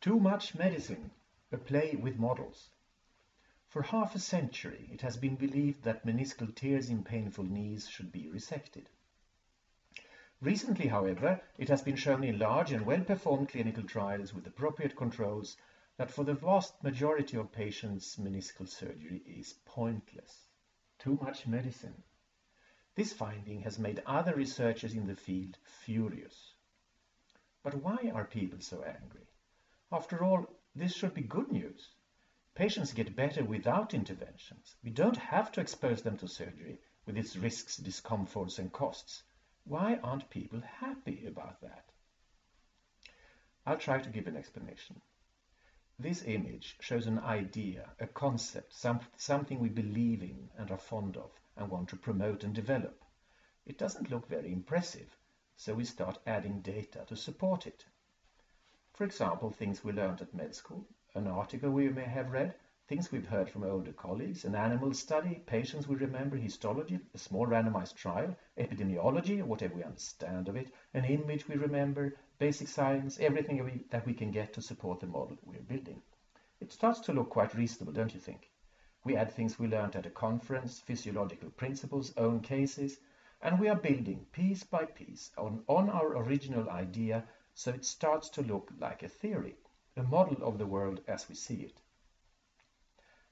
Too much medicine, a play with models. For half a century, it has been believed that meniscal tears in painful knees should be resected. Recently, however, it has been shown in large and well-performed clinical trials with appropriate controls that for the vast majority of patients, meniscal surgery is pointless. Too much medicine. This finding has made other researchers in the field furious. But why are people so angry? After all, this should be good news. Patients get better without interventions. We don't have to expose them to surgery with its risks, discomforts, and costs. Why aren't people happy about that? I'll try to give an explanation. This image shows an idea, a concept, something we believe in and are fond of and want to promote and develop. It doesn't look very impressive, so we start adding data to support it. For example, things we learned at med school, an article we may have read, things we've heard from older colleagues, an animal study, patients we remember, histology, a small randomized trial, epidemiology, whatever we understand of it, an image we remember, basic science, everything that we can get to support the model we're building. It starts to look quite reasonable, don't you think? We add things we learned at a conference, physiological principles, own cases, and we are building piece by piece on our original idea, so it starts to look like a theory, a model of the world as we see it.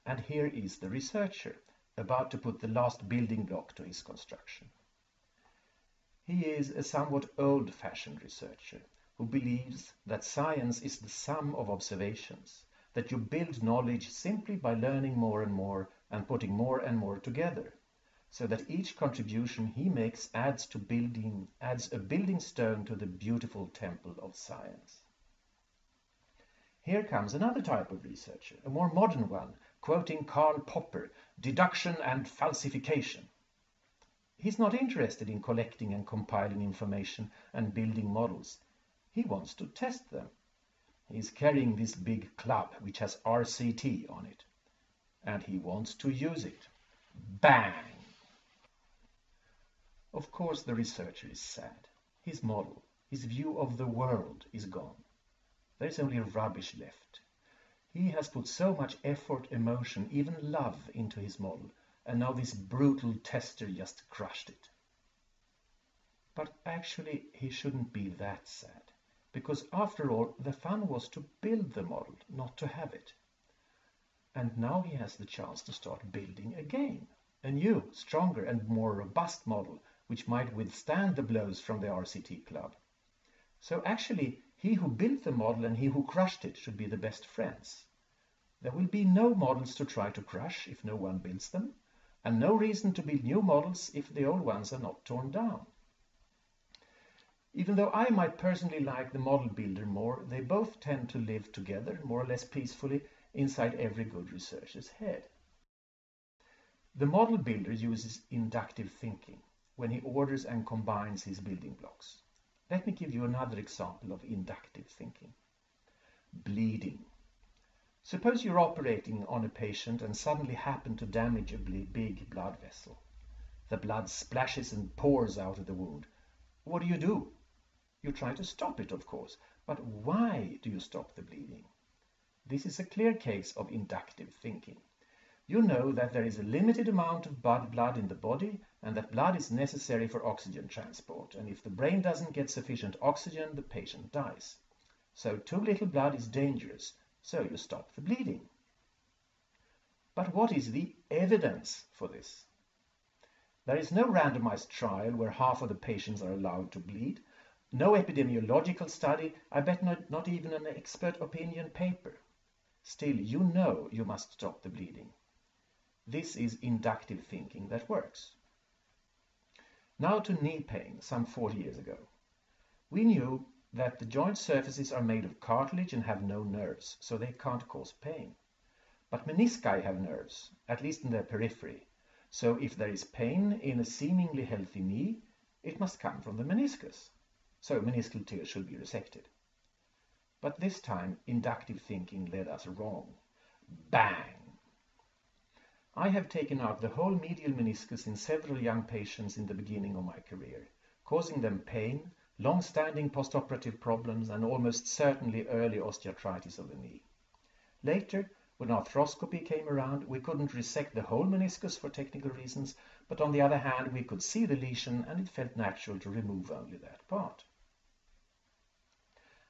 And here is the researcher, about to put the last building block to his construction. He is a somewhat old-fashioned researcher who believes that science is the sum of observations, that you build knowledge simply by learning more and more and putting more and more together, so that each contribution he makes adds a building stone to the beautiful temple of science. Here comes another type of researcher, a more modern one, quoting Karl Popper, deduction and falsification. He's not interested in collecting and compiling information and building models. He wants to test them. He's carrying this big club which has RCT on it, and he wants to use it. Bang! Of course, the researcher is sad. His model, his view of the world is gone. There is only rubbish left. He has put so much effort, emotion, even love into his model, and now this brutal tester just crushed it. But actually, he shouldn't be that sad, because after all, the fun was to build the model, not to have it. And now he has the chance to start building again, a new, stronger, and more robust model, which might withstand the blows from the RCT club. So actually, he who built the model and he who crushed it should be the best friends. There will be no models to try to crush if no one builds them, and no reason to build new models if the old ones are not torn down. Even though I might personally like the model builder more, they both tend to live together more or less peacefully inside every good researcher's head. The model builder uses inductive thinking when he orders and combines his building blocks. Let me give you another example of inductive thinking. Bleeding. Suppose you're operating on a patient and suddenly happen to damage a big blood vessel. The blood splashes and pours out of the wound. What do? You try to stop it, of course, but why do you stop the bleeding? This is a clear case of inductive thinking. You know that there is a limited amount of blood in the body and that blood is necessary for oxygen transport, and if the brain doesn't get sufficient oxygen, the patient dies. So too little blood is dangerous, so you stop the bleeding. But what is the evidence for this? There is no randomized trial where half of the patients are allowed to bleed, no epidemiological study, I bet not even an expert opinion paper. Still, you know you must stop the bleeding. This is inductive thinking that works. Now to knee pain, some 40 years ago. We knew that the joint surfaces are made of cartilage and have no nerves, so they can't cause pain. But menisci have nerves, at least in their periphery. So if there is pain in a seemingly healthy knee, it must come from the meniscus. So meniscal tears should be resected. But this time, inductive thinking led us wrong. Bang! I have taken out the whole medial meniscus in several young patients in the beginning of my career, causing them pain, long-standing postoperative problems, and almost certainly early osteoarthritis of the knee. Later, when arthroscopy came around, we couldn't resect the whole meniscus for technical reasons, but on the other hand, we could see the lesion and it felt natural to remove only that part.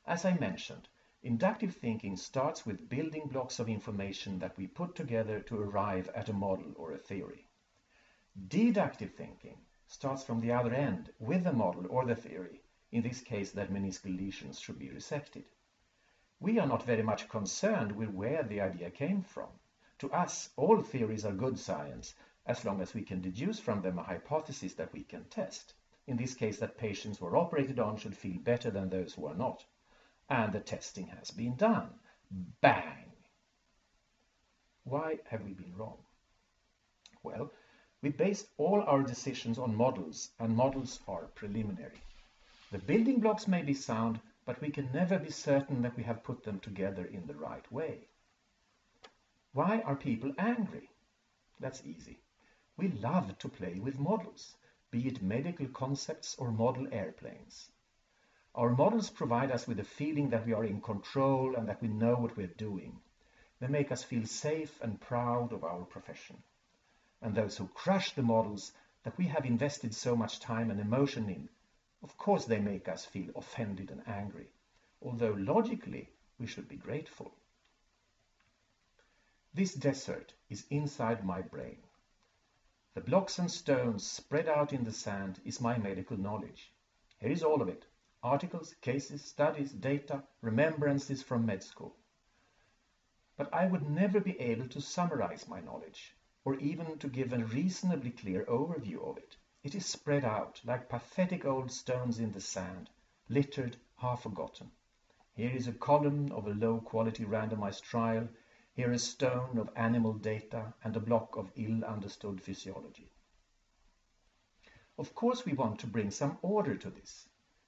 As I mentioned, inductive thinking starts with building blocks of information that we put together to arrive at a model or a theory. Deductive thinking starts from the other end with the model or the theory, in this case that meniscal lesions should be resected. We are not very much concerned with where the idea came from. To us, all theories are good science, as long as we can deduce from them a hypothesis that we can test. In this case, that patients who are operated on should feel better than those who are not. And the testing has been done. Bang! Why have we been wrong? Well, we base all our decisions on models, and models are preliminary. The building blocks may be sound, but we can never be certain that we have put them together in the right way. Why are people angry? That's easy. We love to play with models, be it medical concepts or model airplanes. Our models provide us with a feeling that we are in control and that we know what we're doing. They make us feel safe and proud of our profession. And those who crush the models that we have invested so much time and emotion in, of course they make us feel offended and angry, although logically we should be grateful. This desert is inside my brain. The blocks and stones spread out in the sand is my medical knowledge. Here is all of it: articles, cases, studies, data, remembrances from med school. But I would never be able to summarize my knowledge, or even to give a reasonably clear overview of it. It is spread out like pathetic old stones in the sand, littered, half forgotten. Here is a column of a low-quality randomized trial, here a stone of animal data, and a block of ill-understood physiology. Of course we want to bring some order to this.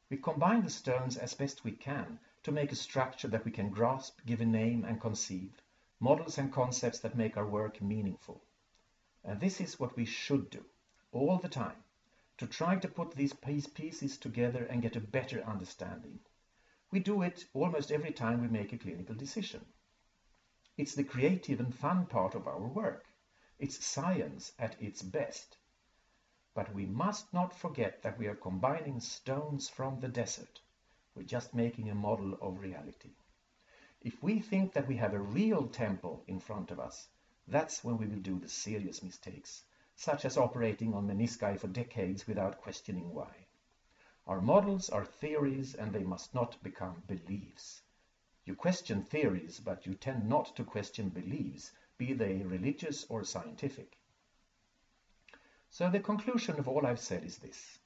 We combine the stones as best we can to make a structure that we can grasp, give a name and conceive, models and concepts that make our work meaningful. And this is what we should do, all the time, to try to put these pieces together and get a better understanding. We do it almost every time we make a clinical decision. It's the creative and fun part of our work. It's science at its best. But we must not forget that we are combining stones from the desert. We're just making a model of reality. If we think that we have a real temple in front of us, that's when we will do the serious mistakes, such as operating on menisci for decades without questioning why. Our models are theories, and they must not become beliefs. You question theories, but you tend not to question beliefs, be they religious or scientific. So the conclusion of all I've said is this: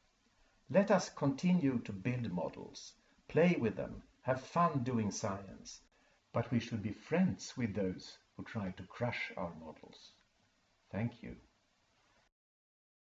let us continue to build models, play with them, have fun doing science, but we should be friends with those who try to crush our models. Thank you.